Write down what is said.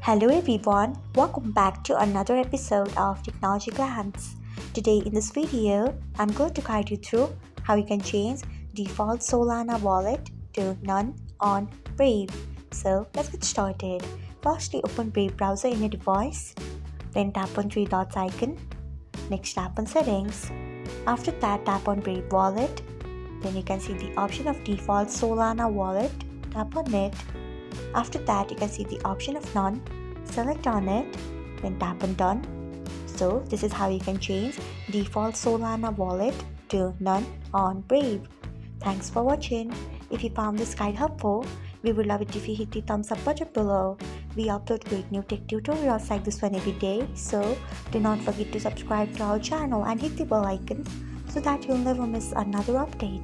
Hello everyone, welcome back to another episode of Technologyglance. Today in this video, I'm going to guide you through how you can change default Solana wallet to none on Brave. So let's get started. Firstly, open Brave browser in your device, then tap on three dots icon, next tap on settings. After that, tap on Brave wallet, then you can see the option of default Solana wallet, tap on it. After that, you can see the option of none. Select on it, then tap on done. So this is how you can change default Solana wallet to none on Brave. Thanks for watching. If you found this guide helpful, we would love it if you hit the thumbs up button below. We upload great new tech tutorials like this one every day, so do not forget to subscribe to our channel and hit the bell icon so that you'll never miss another update.